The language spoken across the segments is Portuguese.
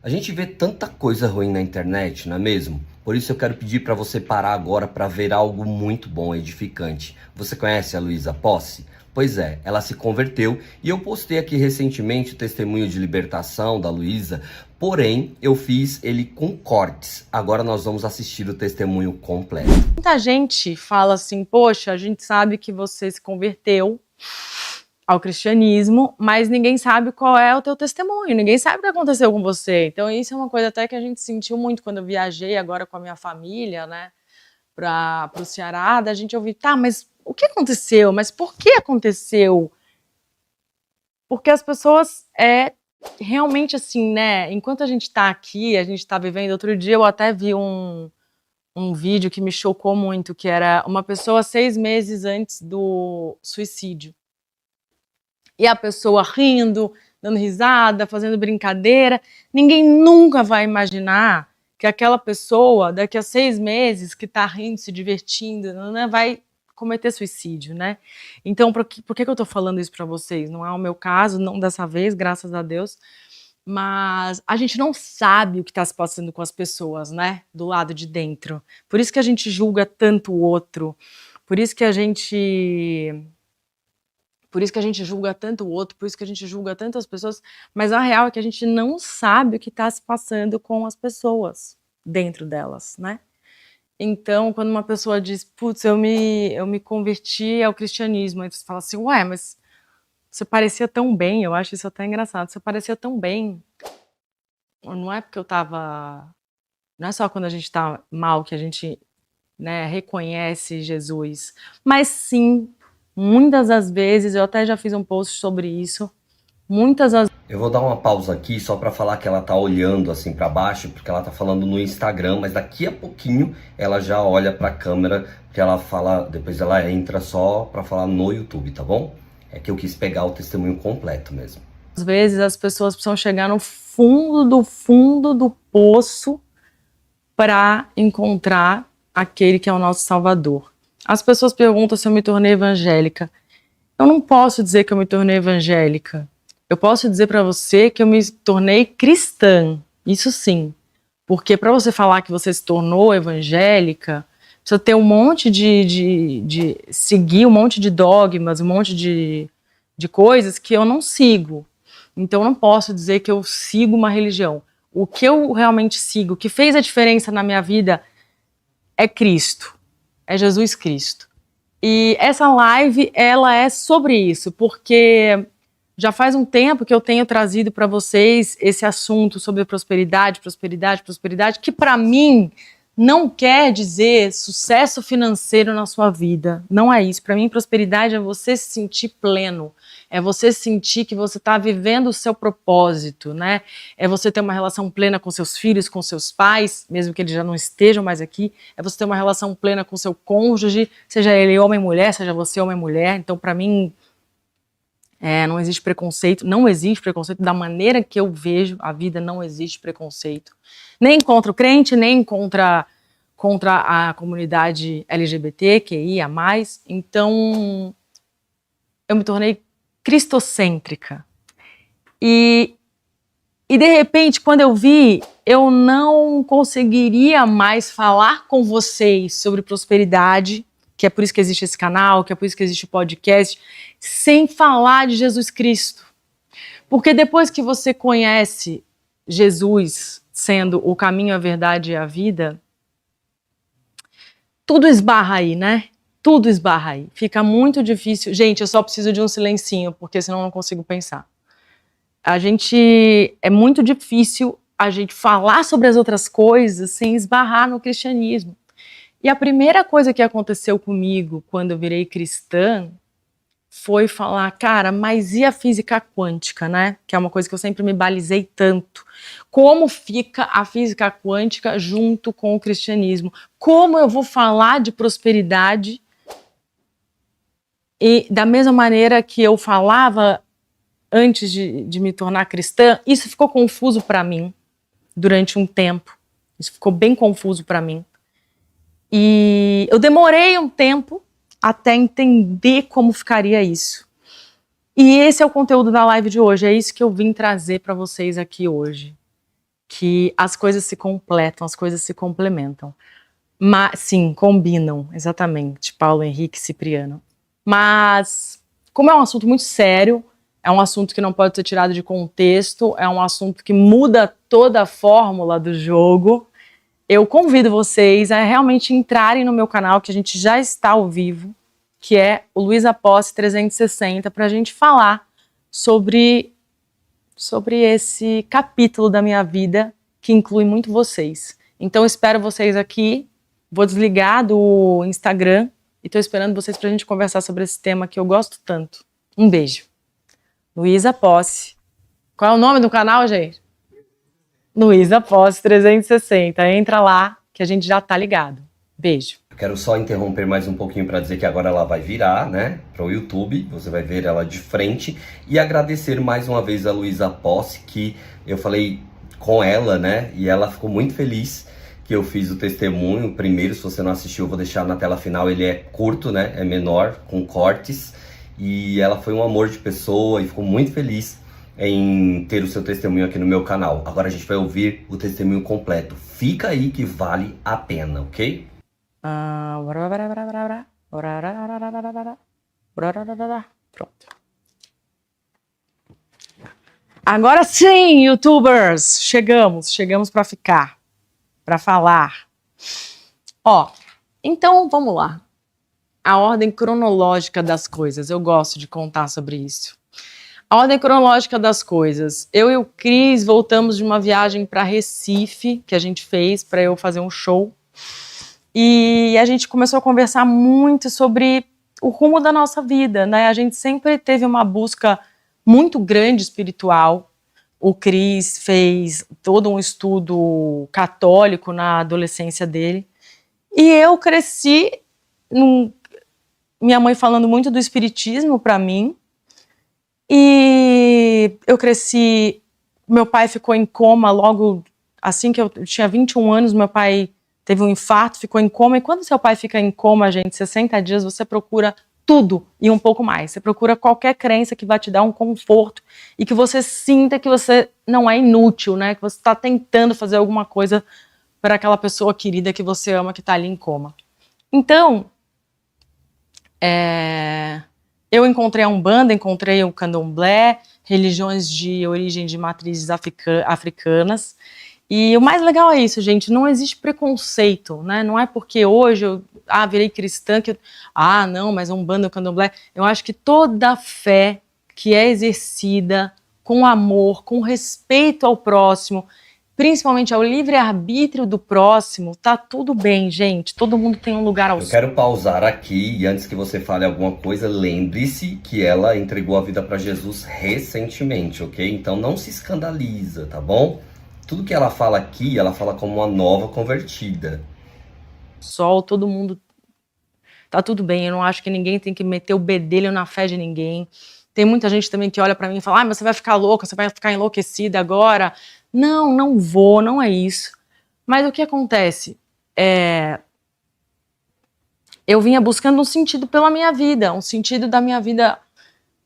A gente vê tanta coisa ruim na internet, não é mesmo? Por isso eu quero pedir para você parar agora para ver algo muito bom, edificante. Você conhece a Luísa Posse? Pois é, ela se converteu e eu postei aqui recentemente o testemunho de libertação da Luísa, porém eu fiz ele com cortes. Agora nós vamos assistir o testemunho completo. Muita gente fala assim, poxa, a gente sabe que você se converteu ao cristianismo, mas ninguém sabe qual é o teu testemunho, ninguém sabe o que aconteceu com você. Então isso é uma coisa até que a gente sentiu muito quando eu viajei agora com a minha família, né, para o Ceará, da gente ouvir, tá, mas o que aconteceu? Mas por que aconteceu? Porque as pessoas realmente assim, né, enquanto a gente tá aqui, a gente tá vivendo, outro dia eu até vi um vídeo que me chocou muito, que era uma pessoa 6 meses antes do suicídio. E a pessoa rindo, dando risada, fazendo brincadeira. Ninguém nunca vai imaginar que aquela pessoa, daqui a 6 meses, que está rindo, se divertindo, né, vai cometer suicídio, né? Então, por que eu estou falando isso para vocês? Não é o meu caso, não dessa vez, graças a Deus, mas a gente não sabe o que está se passando com as pessoas, né? Do lado de dentro. Por isso que a gente julga tanto o outro, por isso que a gente julga tanto o outro, por isso que a gente julga tantas pessoas, mas a real é que a gente não sabe o que está se passando com as pessoas dentro delas, né? Então, quando uma pessoa diz, putz, eu me converti ao cristianismo, aí você fala assim, ué, mas você parecia tão bem, eu acho isso até engraçado, você parecia tão bem. Não é porque eu tava... Não é só quando a gente tá mal que a gente, né, reconhece Jesus, mas sim, muitas das vezes, eu até já fiz um post sobre isso, Eu vou dar uma pausa aqui só para falar que ela tá olhando assim para baixo, porque ela tá falando no Instagram, mas daqui a pouquinho ela já olha para a câmera, porque ela fala, depois ela entra só para falar no YouTube, tá bom? É que eu quis pegar o testemunho completo mesmo. Às vezes as pessoas precisam chegar no fundo do poço para encontrar aquele que é o nosso Salvador. As pessoas perguntam se eu me tornei evangélica. Eu não posso dizer que eu me tornei evangélica. Eu posso dizer para você que eu me tornei cristã, isso sim. Porque para você falar que você se tornou evangélica, precisa ter um monte de seguir um monte de dogmas, um monte de coisas que eu não sigo. Então eu não posso dizer que eu sigo uma religião. O que eu realmente sigo, o que fez a diferença na minha vida é Cristo, é Jesus Cristo. E essa live, ela é sobre isso, porque já faz um tempo que eu tenho trazido para vocês esse assunto sobre prosperidade, que para mim não quer dizer sucesso financeiro na sua vida. Não é isso. Para mim, prosperidade é você se sentir pleno, é você sentir que você está vivendo o seu propósito, né? É você ter uma relação plena com seus filhos, com seus pais, mesmo que eles já não estejam mais aqui. É você ter uma relação plena com seu cônjuge, seja ele homem ou mulher, seja você homem ou mulher. Então, para mim, não existe preconceito da maneira que eu vejo a vida, não existe preconceito. Nem contra o crente, nem contra a comunidade LGBT, QIA+. Então, eu me tornei cristocêntrica. E de repente, quando eu vi, eu não conseguiria mais falar com vocês sobre prosperidade, que é por isso que existe esse canal, que é por isso que existe o podcast, sem falar de Jesus Cristo. Porque depois que você conhece Jesus sendo o caminho, a verdade e a vida, tudo esbarra aí, né? Tudo esbarra aí. Fica muito difícil. Gente, eu só preciso de um silencinho, porque senão eu não consigo pensar. É muito difícil a gente falar sobre as outras coisas sem esbarrar no cristianismo. E a primeira coisa que aconteceu comigo quando eu virei cristã foi falar, cara, mas e a física quântica, né? Que é uma coisa que eu sempre me balizei tanto. Como fica a física quântica junto com o cristianismo? Como eu vou falar de prosperidade e da mesma maneira que eu falava antes de me tornar cristã? Isso ficou confuso para mim durante um tempo. Isso ficou bem confuso para mim. E eu demorei um tempo até entender como ficaria isso. E esse é o conteúdo da live de hoje, é isso que eu vim trazer para vocês aqui hoje. que as coisas se completam, as coisas se complementam. Mas, sim, combinam, exatamente, Paulo Henrique Cipriano. Mas, como é um assunto muito sério, é um assunto que não pode ser tirado de contexto, é um assunto que muda toda a fórmula do jogo, eu convido vocês a realmente entrarem no meu canal, que a gente já está ao vivo, que é o Luísa Posse 360, para a gente falar sobre esse capítulo da minha vida que inclui muito vocês. Então, espero vocês aqui. Vou desligar do Instagram e estou esperando vocês para a gente conversar sobre esse tema que eu gosto tanto. Um beijo. Luísa Posse. Qual é o nome do canal, gente? Luísa Posse 360. Entra lá que a gente já tá ligado. Beijo. Quero só interromper mais um pouquinho para dizer que agora ela vai virar, né, para o YouTube, você vai ver ela de frente, e agradecer mais uma vez a Luísa Posse, que eu falei com ela, né, e ela ficou muito feliz que eu fiz o testemunho. Primeiro, se você não assistiu, eu vou deixar na tela final, ele é curto, né, é menor, com cortes, e ela foi um amor de pessoa e ficou muito feliz em ter o seu testemunho aqui no meu canal. Agora a gente vai ouvir o testemunho completo. Fica aí que vale a pena, ok? Pronto. Agora sim, YouTubers, chegamos para ficar, para falar. Ó, então vamos lá. A ordem cronológica das coisas, eu gosto de contar sobre isso. A ordem cronológica das coisas. Eu e o Cris voltamos de uma viagem para Recife, que a gente fez para eu fazer um show. E a gente começou a conversar muito sobre o rumo da nossa vida, né? A gente sempre teve uma busca muito grande espiritual. O Cris fez todo um estudo católico na adolescência dele. E eu cresci, minha mãe falando muito do espiritismo para mim. E eu cresci, meu pai ficou em coma logo assim que eu tinha 21 anos, meu pai teve um infarto, ficou em coma. E quando seu pai fica em coma, gente, 60 dias, você procura tudo e um pouco mais. Você procura qualquer crença que vai te dar um conforto e que você sinta que você não é inútil, né? Que você está tentando fazer alguma coisa para aquela pessoa querida que você ama, que está ali em coma. Então, eu encontrei a Umbanda, encontrei o Candomblé, religiões de origem de matrizes africanas. E o mais legal é isso, gente, não existe preconceito, né? Não é porque hoje eu virei cristã que não, mas a Umbanda, o Candomblé. Eu acho que toda fé que é exercida com amor, com respeito ao próximo, principalmente ao livre-arbítrio do próximo, tá tudo bem, gente. Todo mundo tem um lugar ao Eu quero pausar aqui e antes que você fale alguma coisa, lembre-se que ela entregou a vida para Jesus recentemente, ok? Então não se escandaliza, tá bom? Tudo que ela fala aqui, ela fala como uma nova convertida. Todo mundo tá tudo bem. Eu não acho que ninguém tem que meter o bedelho na fé de ninguém. Tem muita gente também que olha para mim e fala: mas você vai ficar louca, você vai ficar enlouquecida agora. Não vou, não é isso. Mas o que acontece? Eu vinha buscando um sentido pela minha vida, um sentido da minha vida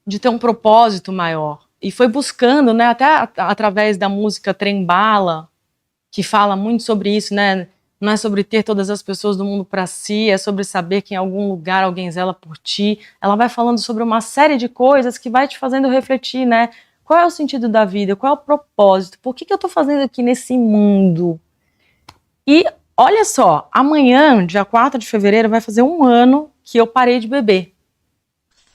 de ter um propósito maior. E foi buscando, né, até através da música Trem Bala, que fala muito sobre isso, né? Não é sobre ter todas as pessoas do mundo para si, é sobre saber que em algum lugar alguém zela por ti. Ela vai falando sobre uma série de coisas que vai te fazendo refletir, né? Qual é o sentido da vida? Qual é o propósito? Por que eu tô fazendo aqui nesse mundo? E olha só, amanhã, dia 4 de fevereiro, vai fazer 1 ano que eu parei de beber.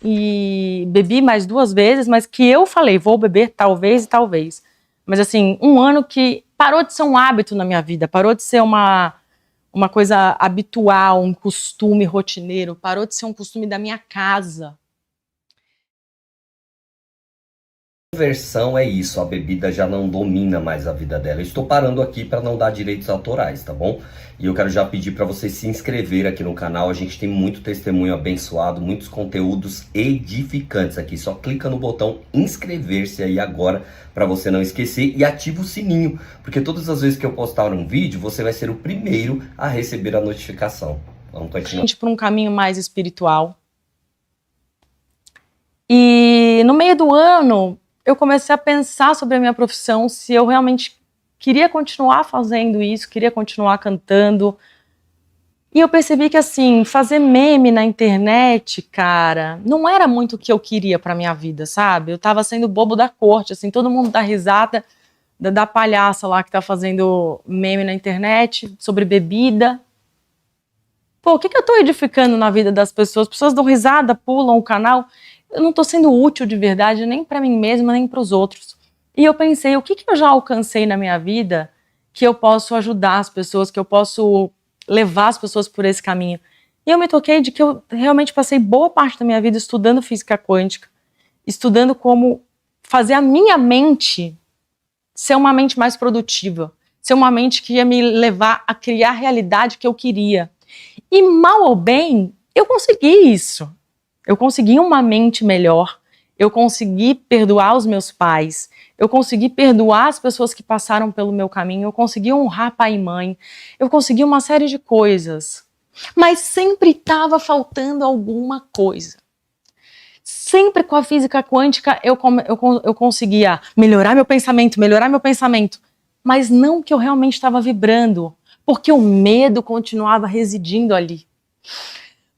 E bebi mais 2 vezes, mas que eu falei, vou beber talvez e talvez. Mas assim, 1 ano que parou de ser um hábito na minha vida, parou de ser uma coisa habitual, um costume rotineiro, parou de ser um costume da minha casa. Conversão é isso, a bebida já não domina mais a vida dela. Eu estou parando aqui para não dar direitos autorais, tá bom? E eu quero já pedir para você se inscrever aqui no canal. A gente tem muito testemunho abençoado, muitos conteúdos edificantes aqui. Só clica no botão inscrever-se aí agora para você não esquecer e ativa o sininho, porque todas as vezes que eu postar um vídeo, você vai ser o primeiro a receber a notificação. Vamos continuar. Para um caminho mais espiritual. E no meio do ano, eu comecei a pensar sobre a minha profissão, se eu realmente queria continuar fazendo isso, queria continuar cantando. E eu percebi que, assim, fazer meme na internet, cara, não era muito o que eu queria pra minha vida, sabe? Eu tava sendo bobo da corte, assim, todo mundo dá risada da palhaça lá que tá fazendo meme na internet sobre bebida. Pô, o que eu tô edificando na vida das pessoas? As pessoas dão risada, pulam o canal. Eu não tô sendo útil de verdade, nem pra mim mesma, nem pros outros. E eu pensei, o que eu já alcancei na minha vida que eu posso ajudar as pessoas, que eu posso levar as pessoas por esse caminho? E eu me toquei de que eu realmente passei boa parte da minha vida estudando física quântica, estudando como fazer a minha mente ser uma mente mais produtiva, ser uma mente que ia me levar a criar a realidade que eu queria. E mal ou bem, eu consegui isso. Eu consegui uma mente melhor, eu consegui perdoar os meus pais, eu consegui perdoar as pessoas que passaram pelo meu caminho, eu consegui honrar pai e mãe, eu consegui uma série de coisas. Mas sempre estava faltando alguma coisa. Sempre com a física quântica eu conseguia melhorar meu pensamento, mas não que eu realmente estava vibrando, porque o medo continuava residindo ali.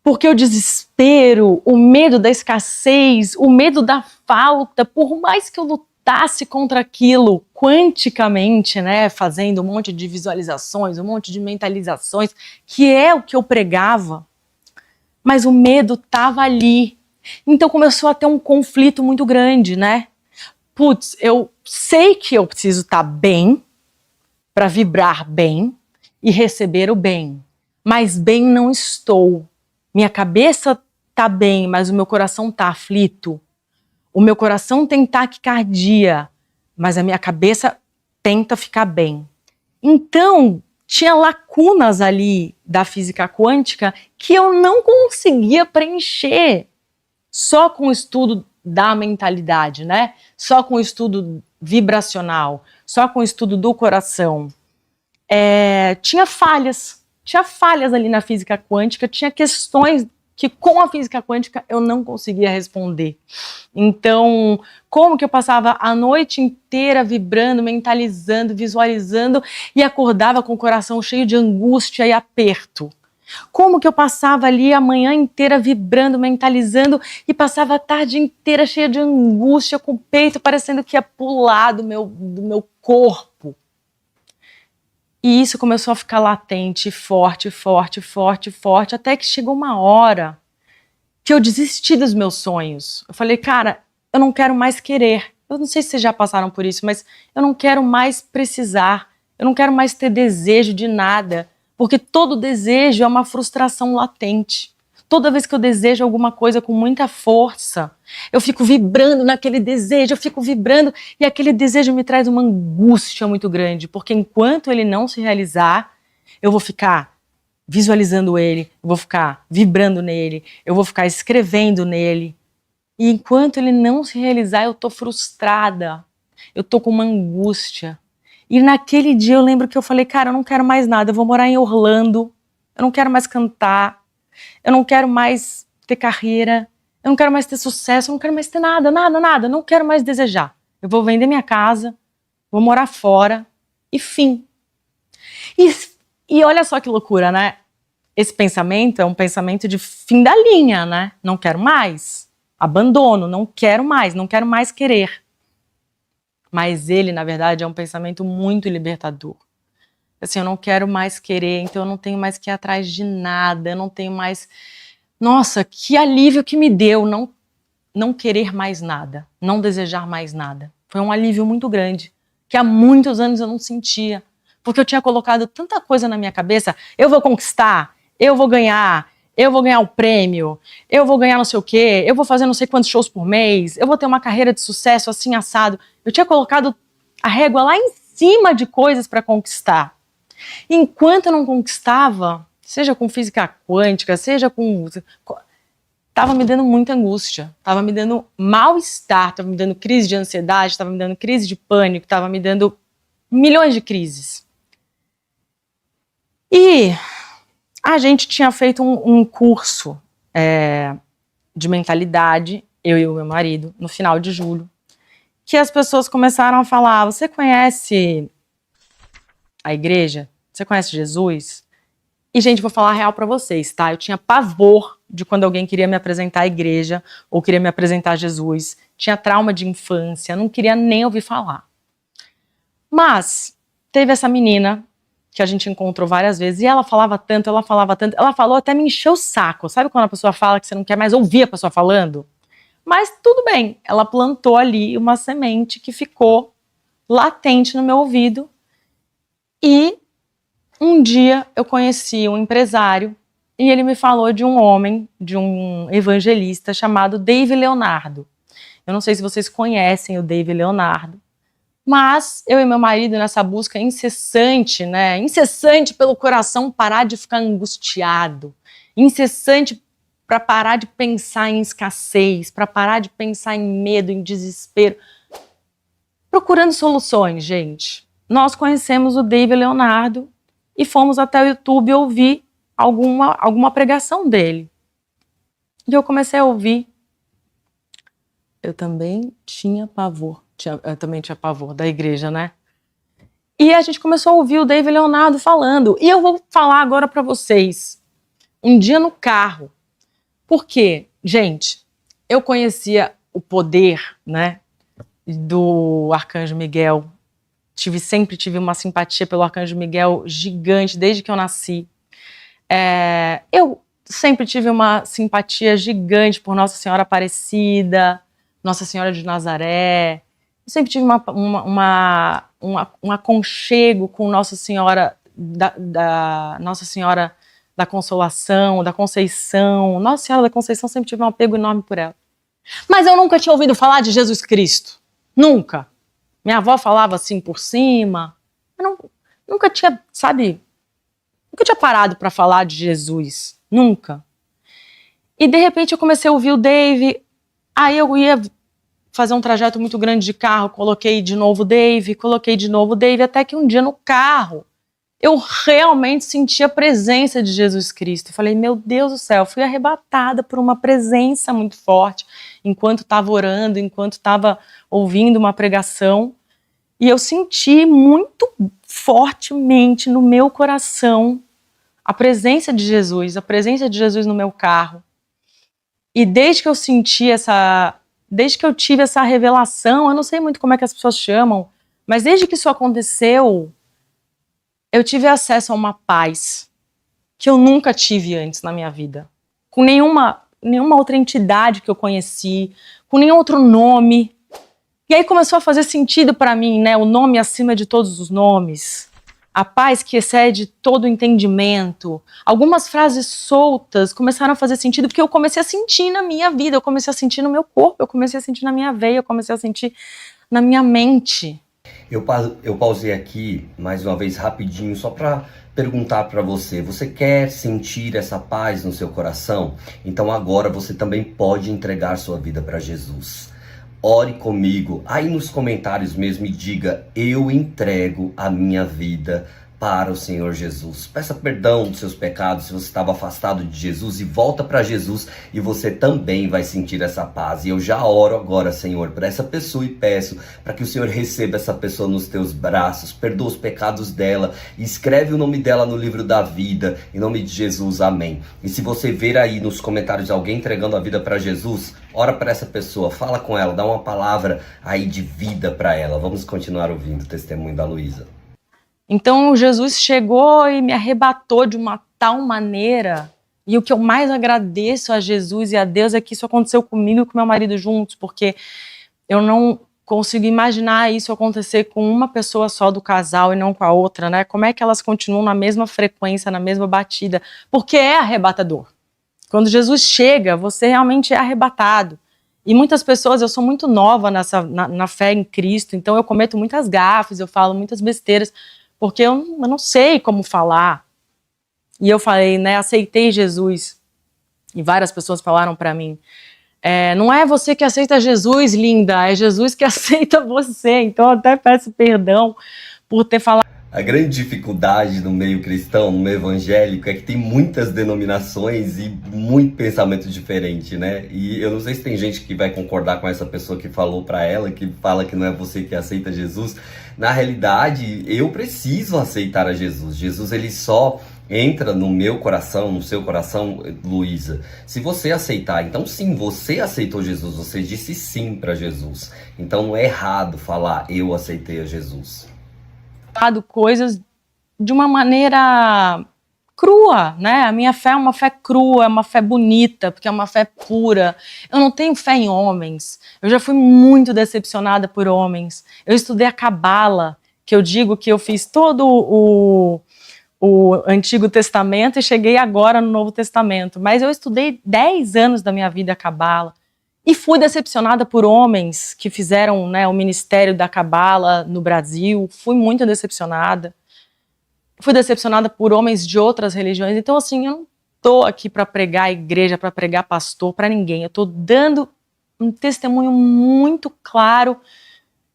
Porque o desespero, o medo da escassez, o medo da falta, por mais que eu lutasse contra aquilo quanticamente, né, fazendo um monte de visualizações, um monte de mentalizações, que é o que eu pregava, mas o medo estava ali. Então começou a ter um conflito muito grande, né? Putz, eu sei que eu preciso estar bem para vibrar bem e receber o bem, mas bem não estou. Minha cabeça tá bem, mas o meu coração tá aflito. O meu coração tem taquicardia, mas a minha cabeça tenta ficar bem. Então, tinha lacunas ali da física quântica que eu não conseguia preencher só com o estudo da mentalidade, né? Só com o estudo vibracional, só com o estudo do coração. Tinha falhas ali na física quântica, tinha questões que com a física quântica eu não conseguia responder. Então, como que eu passava a noite inteira vibrando, mentalizando, visualizando e acordava com o coração cheio de angústia e aperto? Como que eu passava ali a manhã inteira vibrando, mentalizando e passava a tarde inteira cheia de angústia, com o peito parecendo que ia pular do meu corpo? E isso começou a ficar latente, forte, até que chegou uma hora que eu desisti dos meus sonhos. Eu falei, cara, eu não quero mais querer. Eu não sei se vocês já passaram por isso, mas eu não quero mais precisar. Eu não quero mais ter desejo de nada, porque todo desejo é uma frustração latente. Toda vez que eu desejo alguma coisa com muita força, eu fico vibrando naquele desejo, eu fico vibrando e aquele desejo me traz uma angústia muito grande, porque enquanto ele não se realizar, eu vou ficar visualizando ele, eu vou ficar vibrando nele, eu vou ficar escrevendo nele. E enquanto ele não se realizar, eu tô frustrada, eu tô com uma angústia. E naquele dia eu lembro que eu falei, cara, eu não quero mais nada, eu vou morar em Orlando, eu não quero mais cantar, eu não quero mais ter carreira, eu não quero mais ter sucesso, eu não quero mais ter nada, não quero mais desejar. Eu vou vender minha casa, vou morar fora e fim. E olha só que loucura, né? Esse pensamento é um pensamento de fim da linha, né? Não quero mais, abandono, não quero mais querer. Mas ele, na verdade, é um pensamento muito libertador. Assim, eu não quero mais querer, então eu não tenho mais que ir atrás de nada, eu não tenho mais... Nossa, que alívio que me deu não querer mais nada, não desejar mais nada. Foi um alívio muito grande, que há muitos anos eu não sentia, porque eu tinha colocado tanta coisa na minha cabeça, eu vou conquistar, eu vou ganhar o prêmio, eu vou ganhar não sei o quê, eu vou fazer não sei quantos shows por mês, eu vou ter uma carreira de sucesso assim assado. Eu tinha colocado a régua lá em cima de coisas para conquistar. Enquanto eu não conquistava, seja com física quântica, seja com... Tava me dando muita angústia, tava me dando mal-estar, tava me dando crise de ansiedade, tava me dando crise de pânico, tava me dando milhões de crises. E a gente tinha feito um curso de mentalidade, eu e o meu marido, no final de julho, que as pessoas começaram a falar, você conhece à igreja? Você conhece Jesus? E, gente, vou falar a real pra vocês, tá? Eu tinha pavor de quando alguém queria me apresentar à igreja ou queria me apresentar a Jesus. Tinha trauma de infância, não queria nem ouvir falar. Mas teve essa menina que a gente encontrou várias vezes e ela falava tanto, ela falou até me encheu o saco. Sabe quando a pessoa fala que você não quer mais ouvir a pessoa falando? Mas tudo bem, ela plantou ali uma semente que ficou latente no meu ouvido. E um dia eu conheci um empresário e ele me falou de um homem, de um evangelista chamado Dave Leonardo. Eu não sei se vocês conhecem o Dave Leonardo, mas eu e meu marido nessa busca incessante, né? Incessante pelo coração parar de ficar angustiado, incessante para parar de pensar em escassez, para parar de pensar em medo, em desespero, procurando soluções, gente. Nós conhecemos o Dave Leonardo e fomos até o YouTube ouvir alguma pregação dele. E eu comecei a ouvir. Eu também tinha pavor. Eu também tinha pavor da igreja, né? E a gente começou a ouvir o Dave Leonardo falando. E eu vou falar agora para vocês. Um dia no carro. Porque, gente, eu conhecia o poder, né, do Arcanjo Miguel. Sempre tive uma simpatia pelo Arcanjo Miguel gigante desde que eu nasci. Eu sempre tive uma simpatia gigante por Nossa Senhora Aparecida, Nossa Senhora de Nazaré. Eu sempre tive um aconchego com Nossa Senhora Nossa Senhora da Consolação, da Conceição. Nossa Senhora da Conceição, sempre tive um apego enorme por ela. Mas eu nunca tinha ouvido falar de Jesus Cristo. Nunca. Minha avó falava assim por cima. Eu nunca tinha, sabe, nunca tinha parado para falar de Jesus. Nunca. E de repente eu comecei a ouvir o Dave. Aí eu ia fazer um trajeto muito grande de carro, coloquei de novo o Dave, até que um dia no carro eu realmente senti a presença de Jesus Cristo. Eu falei, meu Deus do céu, fui arrebatada por uma presença muito forte enquanto estava orando, enquanto estava ouvindo uma pregação. E eu senti muito fortemente no meu coração a presença de Jesus no meu carro. E desde que eu tive essa revelação, eu não sei muito como é que as pessoas chamam, mas desde que isso aconteceu, eu tive acesso a uma paz que eu nunca tive antes na minha vida. Com nenhuma outra entidade que eu conheci, com nenhum outro nome. E aí começou a fazer sentido para mim, né? O nome acima de todos os nomes. A paz que excede todo o entendimento. Algumas frases soltas começaram a fazer sentido porque eu comecei a sentir na minha vida, eu comecei a sentir no meu corpo, eu comecei a sentir na minha veia, eu comecei a sentir na minha mente. Eu pausei aqui mais uma vez rapidinho só para perguntar para você. Você quer sentir essa paz no seu coração? Então agora você também pode entregar sua vida para Jesus. Ore comigo, aí nos comentários mesmo, e diga: eu entrego a minha vida para o Senhor Jesus. Peça perdão dos seus pecados se você estava afastado de Jesus e volta para Jesus e você também vai sentir essa paz. E eu já oro agora, Senhor, para essa pessoa e peço para que o Senhor receba essa pessoa nos teus braços, perdoa os pecados dela e escreve o nome dela no livro da vida, em nome de Jesus, amém. E se você ver aí nos comentários alguém entregando a vida para Jesus, ora para essa pessoa, fala com ela, dá uma palavra aí de vida para ela. Vamos continuar ouvindo o testemunho da Luísa. Então Jesus chegou e me arrebatou de uma tal maneira, e o que eu mais agradeço a Jesus e a Deus é que isso aconteceu comigo e com meu marido juntos, porque eu não consigo imaginar isso acontecer com uma pessoa só do casal e não com a outra, né? Como é que elas continuam na mesma frequência, na mesma batida? Porque é arrebatador. Quando Jesus chega, você realmente é arrebatado. E muitas pessoas, eu sou muito nova na fé em Cristo, então eu cometo muitas gafes, eu falo muitas besteiras, porque eu não sei como falar. E eu falei, né, aceitei Jesus. E várias pessoas falaram para mim, não é você que aceita Jesus, linda, é Jesus que aceita você. Então eu até peço perdão por ter falado. A grande dificuldade no meio cristão, no meio evangélico, é que tem muitas denominações e muito pensamento diferente, né? E eu não sei se tem gente que vai concordar com essa pessoa que falou pra ela, que fala que não é você que aceita Jesus. Na realidade, eu preciso aceitar a Jesus. Jesus, ele só entra no meu coração, no seu coração, Luísa, se você aceitar. Então sim, você aceitou Jesus, você disse sim para Jesus. Então não é errado falar eu aceitei a Jesus. Coisas de uma maneira crua, né? A minha fé é uma fé crua, é uma fé bonita, porque é uma fé pura. Eu não tenho fé em homens. Eu já fui muito decepcionada por homens. Eu estudei a Cabala, que eu digo que eu fiz todo o Antigo Testamento e cheguei agora no Novo Testamento. Mas eu estudei 10 anos da minha vida a Cabala. E fui decepcionada por homens que fizeram, né, o ministério da Cabala no Brasil. Fui muito decepcionada. Fui decepcionada por homens de outras religiões. Então, assim, eu não estou aqui para pregar a igreja, para pregar pastor, para ninguém. Eu estou dando um testemunho muito claro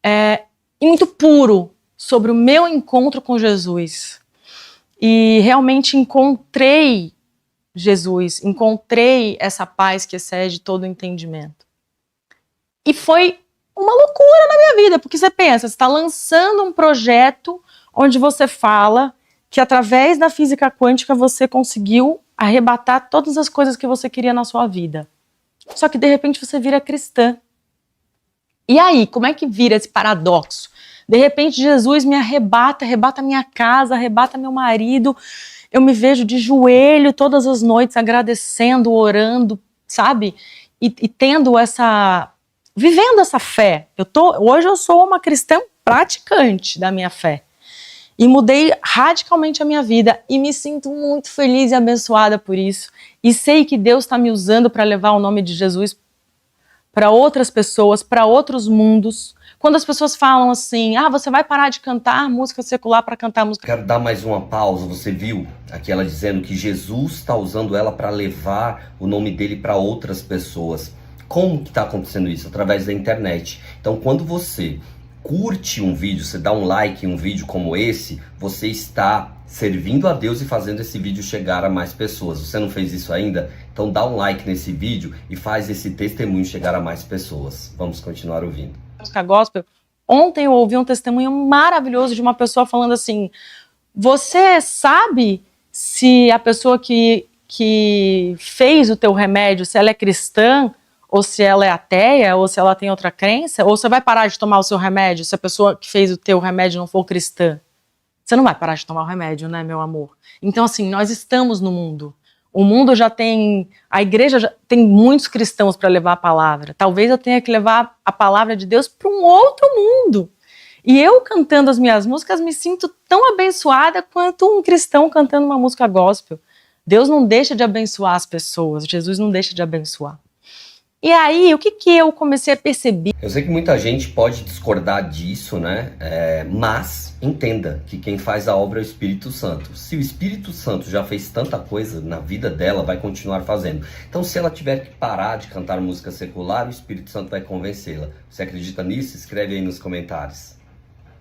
e muito puro sobre o meu encontro com Jesus. E realmente encontrei Jesus, encontrei essa paz que excede todo o entendimento. E foi uma loucura na minha vida, porque você pensa, você está lançando um projeto onde você fala que através da física quântica você conseguiu arrebatar todas as coisas que você queria na sua vida. Só que de repente você vira cristã. E aí, como é que vira esse paradoxo? De repente Jesus me arrebata minha casa, arrebata meu marido. Eu me vejo de joelho todas as noites agradecendo, orando, sabe? E tendo vivendo essa fé. Hoje eu sou uma cristã praticante da minha fé. E mudei radicalmente a minha vida e me sinto muito feliz e abençoada por isso. E sei que Deus está me usando para levar o nome de Jesus para outras pessoas, para outros mundos. Quando as pessoas falam assim, você vai parar de cantar música secular para cantar música... Quero dar mais uma pausa. Você viu aqui ela dizendo que Jesus está usando ela para levar o nome dele para outras pessoas. Como que está acontecendo isso? Através da internet. Então, quando você curte um vídeo, você dá um like em um vídeo como esse, você está servindo a Deus e fazendo esse vídeo chegar a mais pessoas. Você não fez isso ainda? Então dá um like nesse vídeo e faz esse testemunho chegar a mais pessoas. Vamos continuar ouvindo. Música gospel. Ontem eu ouvi um testemunho maravilhoso de uma pessoa falando assim, você sabe se a pessoa que fez o teu remédio, se ela é cristã, ou se ela é ateia, ou se ela tem outra crença, ou você vai parar de tomar o seu remédio se a pessoa que fez o teu remédio não for cristã? Você não vai parar de tomar o remédio, né, meu amor? Então, assim, nós estamos no mundo. O mundo já tem... A igreja já tem muitos cristãos para levar a palavra. Talvez eu tenha que levar a palavra de Deus para um outro mundo. E eu, cantando as minhas músicas, me sinto tão abençoada quanto um cristão cantando uma música gospel. Deus não deixa de abençoar as pessoas. Jesus não deixa de abençoar. E aí, o que eu comecei a perceber? Eu sei que muita gente pode discordar disso, né? Mas entenda que quem faz a obra é o Espírito Santo. Se o Espírito Santo já fez tanta coisa na vida dela, vai continuar fazendo. Então, se ela tiver que parar de cantar música secular, o Espírito Santo vai convencê-la. Você acredita nisso? Escreve aí nos comentários.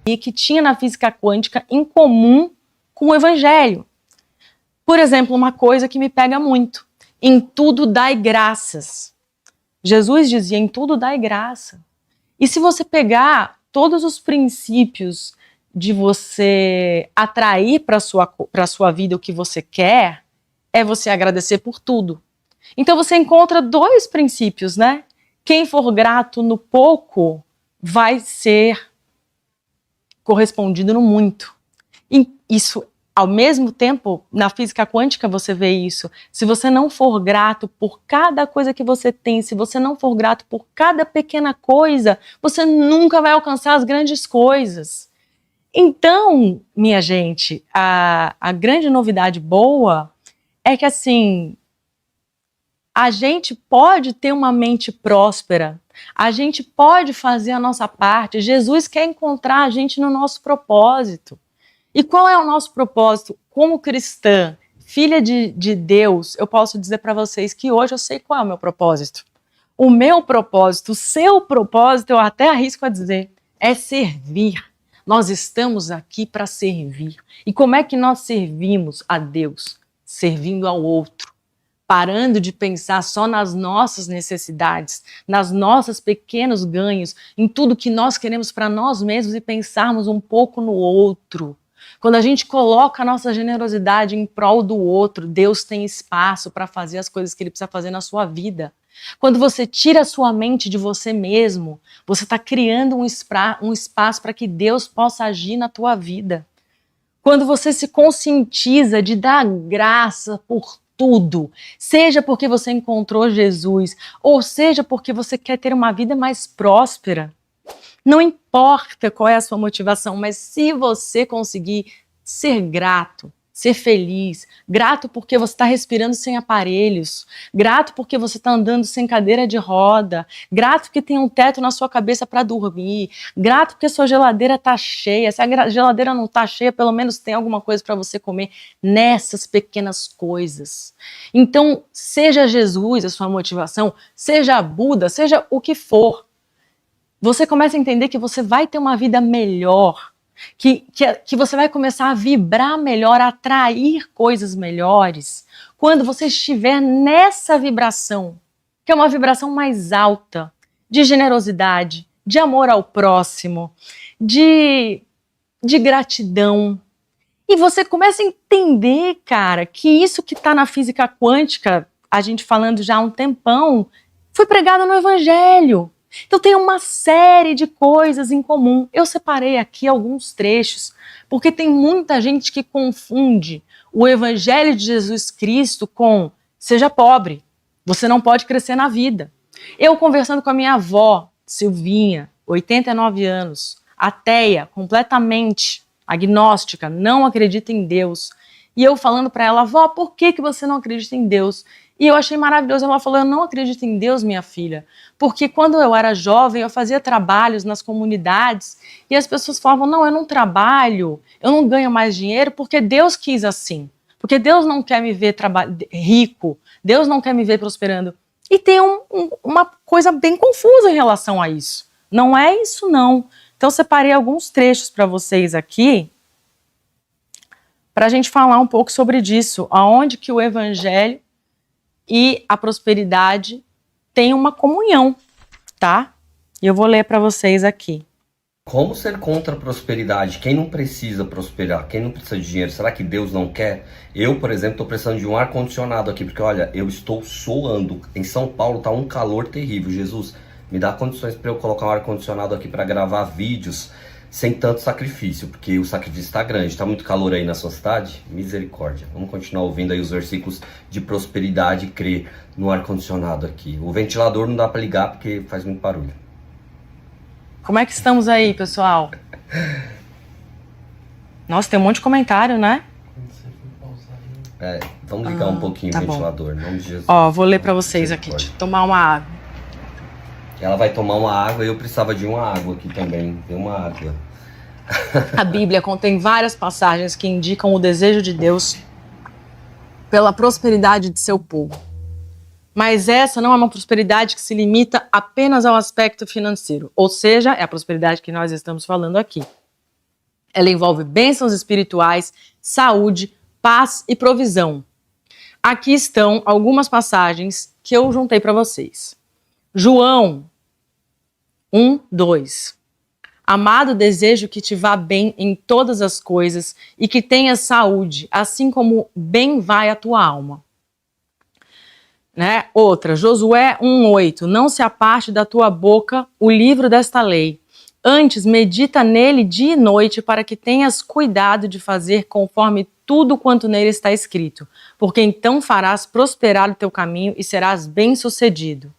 E que tinha na física quântica em comum com o Evangelho. Por exemplo, uma coisa que me pega muito. Em tudo dai graças. Jesus dizia, em tudo dai graça. E se você pegar todos os princípios de você atrair para a sua vida o que você quer, é você agradecer por tudo. Então você encontra 2 princípios, né? Quem for grato no pouco vai ser correspondido no muito. E isso, ao mesmo tempo, na física quântica você vê isso. Se você não for grato por cada coisa que você tem, se você não for grato por cada pequena coisa, você nunca vai alcançar as grandes coisas. Então, minha gente, a grande novidade boa é que, assim, a gente pode ter uma mente próspera, a gente pode fazer a nossa parte. Jesus quer encontrar a gente no nosso propósito. E qual é o nosso propósito? Como cristã, filha de Deus, eu posso dizer para vocês que hoje eu sei qual é o meu propósito. O meu propósito, o seu propósito, eu até arrisco a dizer, é servir Nós estamos aqui para servir. E como é que nós servimos a Deus? Servindo ao outro. Parando de pensar só nas nossas necessidades, nas nossas pequenos ganhos, em tudo que nós queremos para nós mesmos e pensarmos um pouco no outro. Quando a gente coloca a nossa generosidade em prol do outro, Deus tem espaço para fazer as coisas que Ele precisa fazer na sua vida. Quando você tira a sua mente de você mesmo, você está criando um espaço para que Deus possa agir na tua vida. Quando você se conscientiza de dar graça por tudo, seja porque você encontrou Jesus, ou seja porque você quer ter uma vida mais próspera, não importa qual é a sua motivação, mas se você conseguir ser grato, ser feliz, grato porque você está respirando sem aparelhos, grato porque você está andando sem cadeira de roda, grato porque tem um teto na sua cabeça para dormir, grato porque a sua geladeira está cheia, se a geladeira não está cheia, pelo menos tem alguma coisa para você comer nessas pequenas coisas. Então, seja Jesus a sua motivação, seja Buda, seja o que for, você começa a entender que você vai ter uma vida melhor, que você vai começar a vibrar melhor, a atrair coisas melhores, quando você estiver nessa vibração, que é uma vibração mais alta, de generosidade, de amor ao próximo, de gratidão. E você começa a entender, cara, que isso que está na física quântica, a gente falando já há um tempão, foi pregado no Evangelho. Então tem uma série de coisas em comum. Eu separei aqui alguns trechos, porque tem muita gente que confunde o Evangelho de Jesus Cristo com seja pobre, você não pode crescer na vida. Eu conversando com a minha avó, Silvinha, 89 anos, ateia, completamente agnóstica, não acredita em Deus. E eu falando para ela, avó, por que você não acredita em Deus? E eu achei maravilhoso, ela falou, eu não acredito em Deus, minha filha, porque quando eu era jovem, eu fazia trabalhos nas comunidades e as pessoas falavam, não, eu não trabalho, eu não ganho mais dinheiro porque Deus quis assim, porque Deus não quer me ver rico, Deus não quer me ver prosperando. E tem uma coisa bem confusa em relação a isso. Não é isso, não. Então, separei alguns trechos para vocês aqui, para a gente falar um pouco sobre disso, aonde que o Evangelho e a prosperidade têm uma comunhão, tá? E eu vou ler para vocês aqui. Como ser contra a prosperidade? Quem não precisa prosperar? Quem não precisa de dinheiro? Será que Deus não quer? Eu, por exemplo, estou precisando de um ar-condicionado aqui, porque olha, eu estou suando. Em São Paulo tá um calor terrível. Jesus, me dá condições para eu colocar um ar-condicionado aqui para gravar vídeos sem tanto sacrifício, porque o sacrifício está grande. Tá muito calor aí na sua cidade? Misericórdia. Vamos continuar ouvindo aí os versículos de prosperidade e crer no ar-condicionado aqui. O ventilador não dá para ligar porque faz muito barulho. Como é que estamos aí, pessoal? Nossa, tem um monte de comentário, né? Vamos ligar um pouquinho o ventilador, em nome de Jesus. Ó, vou ler para vocês aqui. Deixa eu tomar uma água. Ela vai tomar uma água e eu precisava de uma água aqui também. Tem uma água. A Bíblia contém várias passagens que indicam o desejo de Deus pela prosperidade de seu povo. Mas essa não é uma prosperidade que se limita apenas ao aspecto financeiro. Ou seja, é a prosperidade que nós estamos falando aqui. Ela envolve bênçãos espirituais, saúde, paz e provisão. Aqui estão algumas passagens que eu juntei para vocês. João 1:2. Amado, desejo que te vá bem em todas as coisas e que tenhas saúde, assim como bem vai a tua alma. Né? Outra, Josué 1:8. Não se aparte da tua boca o livro desta lei. Antes, medita nele dia e noite para que tenhas cuidado de fazer conforme tudo quanto nele está escrito, porque então farás prosperar o teu caminho e serás bem-sucedido.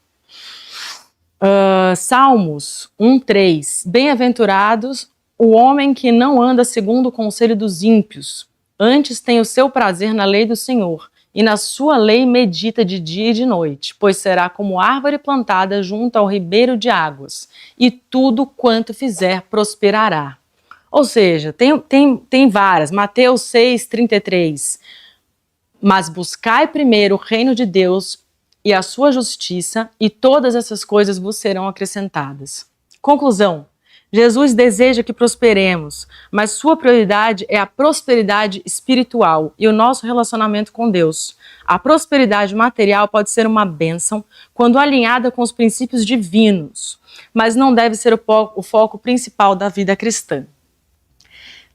Salmos 1:3. Bem-aventurados o homem que não anda segundo o conselho dos ímpios, antes tem o seu prazer na lei do Senhor, e na sua lei medita de dia e de noite, pois será como árvore plantada junto ao ribeiro de águas, e tudo quanto fizer prosperará. Ou seja, tem várias. Mateus 6:33. Mas buscai primeiro o reino de Deus e a sua justiça, e todas essas coisas vos serão acrescentadas. Conclusão: Jesus deseja que prosperemos, mas sua prioridade é a prosperidade espiritual e o nosso relacionamento com Deus. A prosperidade material pode ser uma bênção quando alinhada com os princípios divinos, mas não deve ser o foco principal da vida cristã.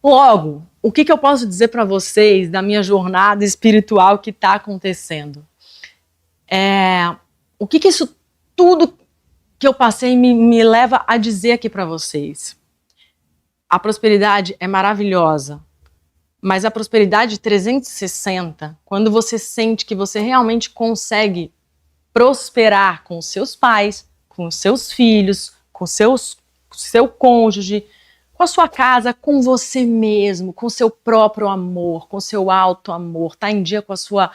Logo, o que eu posso dizer para vocês da minha jornada espiritual que está acontecendo? O que isso tudo que eu passei me leva a dizer aqui para vocês? A prosperidade é maravilhosa, mas a prosperidade 360, quando você sente que você realmente consegue prosperar com os seus pais, com os seus filhos, com seu cônjuge, com a sua casa, com você mesmo, com o seu próprio amor, com o seu auto-amor, tá em dia com a sua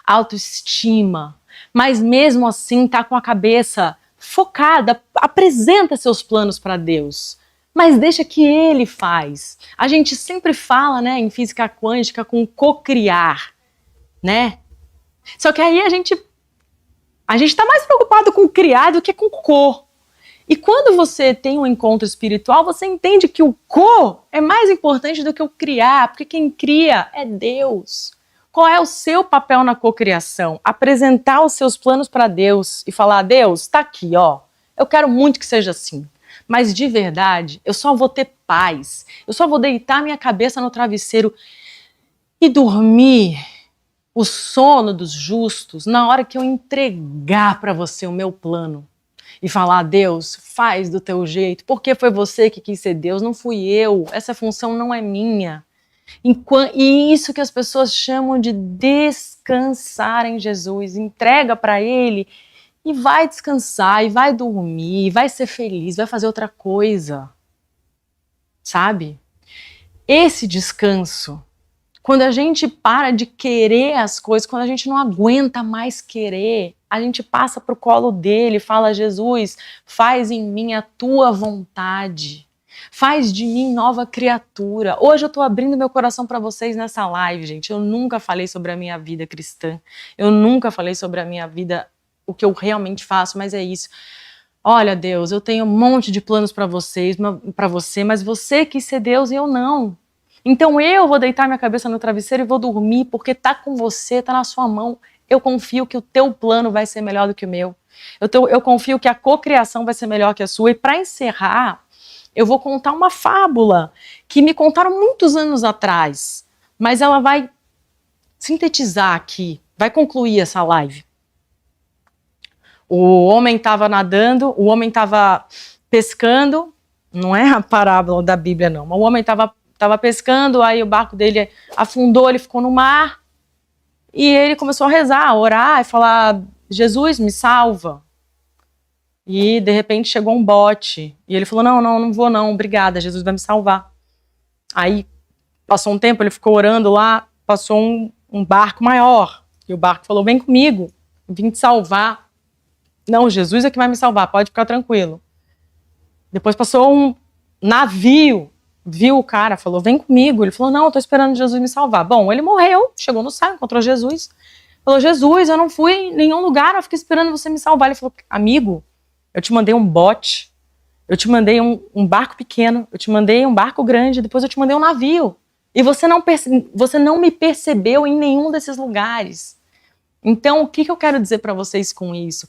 autoestima, mas mesmo assim tá com a cabeça focada, apresenta seus planos para Deus, mas deixa que Ele faz. A gente sempre fala, né, em física quântica com co-criar, né? Só que aí a gente está mais preocupado com criar do que com co. E quando você tem um encontro espiritual, você entende que o co é mais importante do que o criar, porque quem cria é Deus. Qual é o seu papel na cocriação? Apresentar os seus planos para Deus e falar: Deus, está aqui, ó. Eu quero muito que seja assim. Mas de verdade, eu só vou ter paz. Eu só vou deitar minha cabeça no travesseiro e dormir o sono dos justos na hora que eu entregar para você o meu plano. E falar: Deus, faz do teu jeito, porque foi você que quis ser Deus, não fui eu. Essa função não é minha. E isso que as pessoas chamam de descansar em Jesus. Entrega para Ele e vai descansar, e vai dormir, e vai ser feliz, vai fazer outra coisa. Sabe? Esse descanso, quando a gente para de querer as coisas, quando a gente não aguenta mais querer, a gente passa para o colo dele e fala: Jesus, faz em mim a tua vontade. Faz de mim nova criatura. Hoje eu estou abrindo meu coração para vocês nessa live, gente. Eu nunca falei sobre a minha vida cristã. Eu nunca falei sobre a minha vida, o que eu realmente faço, mas é isso. Olha, Deus, eu tenho um monte de planos para vocês, para você, mas você quis ser Deus e eu não. Então eu vou deitar minha cabeça no travesseiro e vou dormir, porque tá com você, tá na sua mão. Eu confio que o teu plano vai ser melhor do que o meu. Eu confio que a cocriação vai ser melhor que a sua. E para encerrar, eu vou contar uma fábula que me contaram muitos anos atrás, mas ela vai sintetizar aqui, vai concluir essa live. O homem estava nadando, o homem estava pescando, não é a parábola da Bíblia não, mas o homem estava pescando, aí o barco dele afundou, ele ficou no mar, e ele começou a rezar, a orar e falar: Jesus, me salva. E de repente chegou um bote, e ele falou: não vou não, obrigada, Jesus vai me salvar. Aí passou um tempo, ele ficou orando lá, passou um barco maior, e o barco falou: vem comigo, eu vim te salvar. Não, Jesus é que vai me salvar, pode ficar tranquilo. Depois passou um navio, viu o cara, falou: vem comigo. Ele falou: não, eu tô esperando Jesus me salvar. Bom, ele morreu, chegou no céu, encontrou Jesus. Falou: Jesus, eu não fui em nenhum lugar, eu fiquei esperando você me salvar. Ele falou: amigo, eu te mandei um bote, eu te mandei um barco pequeno, eu te mandei um barco grande, depois eu te mandei um navio. E você não me percebeu em nenhum desses lugares. Então, o que eu quero dizer para vocês com isso?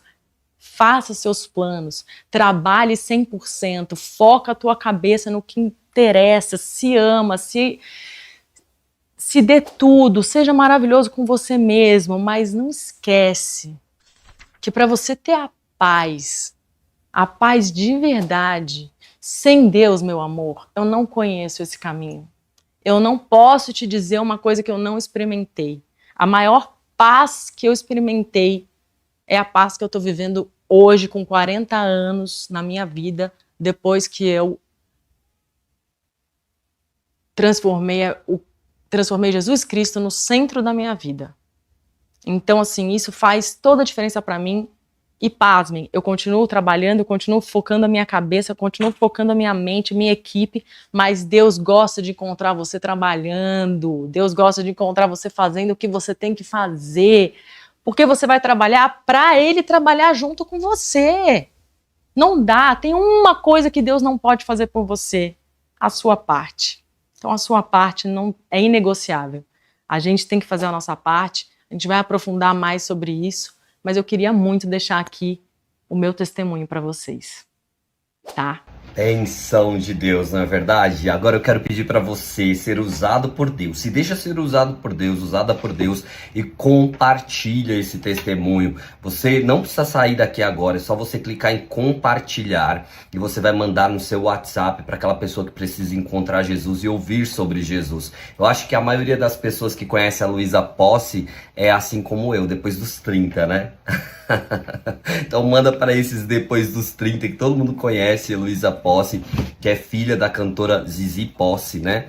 Faça seus planos, trabalhe 100%, foca a tua cabeça no que interessa, se ama, se dê tudo, seja maravilhoso com você mesmo, mas não esquece que para você ter a paz de verdade, sem Deus, meu amor, eu não conheço esse caminho. Eu não posso te dizer uma coisa que eu não experimentei. A maior paz que eu experimentei é a paz que eu estou vivendo hoje, com 40 anos na minha vida, depois que eu transformei Jesus Cristo no centro da minha vida. Então, assim, isso faz toda a diferença para mim. E pasmem, eu continuo trabalhando, eu continuo focando a minha cabeça, eu continuo focando a minha mente, minha equipe, mas Deus gosta de encontrar você trabalhando, Deus gosta de encontrar você fazendo o que você tem que fazer, porque você vai trabalhar para Ele trabalhar junto com você. Não dá, tem uma coisa que Deus não pode fazer por você, a sua parte. Então a sua parte não é inegociável. A gente tem que fazer a nossa parte, a gente vai aprofundar mais sobre isso, mas eu queria muito deixar aqui o meu testemunho para vocês, tá? Bênção de Deus, não é verdade? Agora eu quero pedir para você ser usado por Deus. Se deixa ser usado por Deus, usada por Deus, e compartilha esse testemunho. Você não precisa sair daqui agora, é só você clicar em compartilhar e você vai mandar no seu WhatsApp para aquela pessoa que precisa encontrar Jesus e ouvir sobre Jesus. Eu acho que a maioria das pessoas que conhecem a Luísa Posse é assim como eu, depois dos 30, né? Então manda para esses depois dos 30 que todo mundo conhece, a Luísa Posse, que é filha da cantora Zizi Posse, né?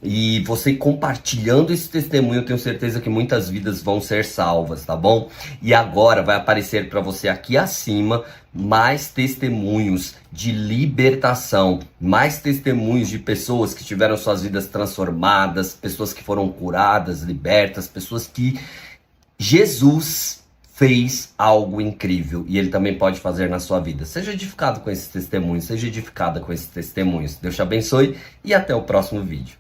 E você compartilhando esse testemunho, eu tenho certeza que muitas vidas vão ser salvas, tá bom? E agora vai aparecer para você aqui acima mais testemunhos de libertação, mais testemunhos de pessoas que tiveram suas vidas transformadas, pessoas que foram curadas, libertas, pessoas que Jesus fez algo incrível e ele também pode fazer na sua vida. Seja edificado com esses testemunhos, seja edificada com esses testemunhos. Deus te abençoe e até o próximo vídeo.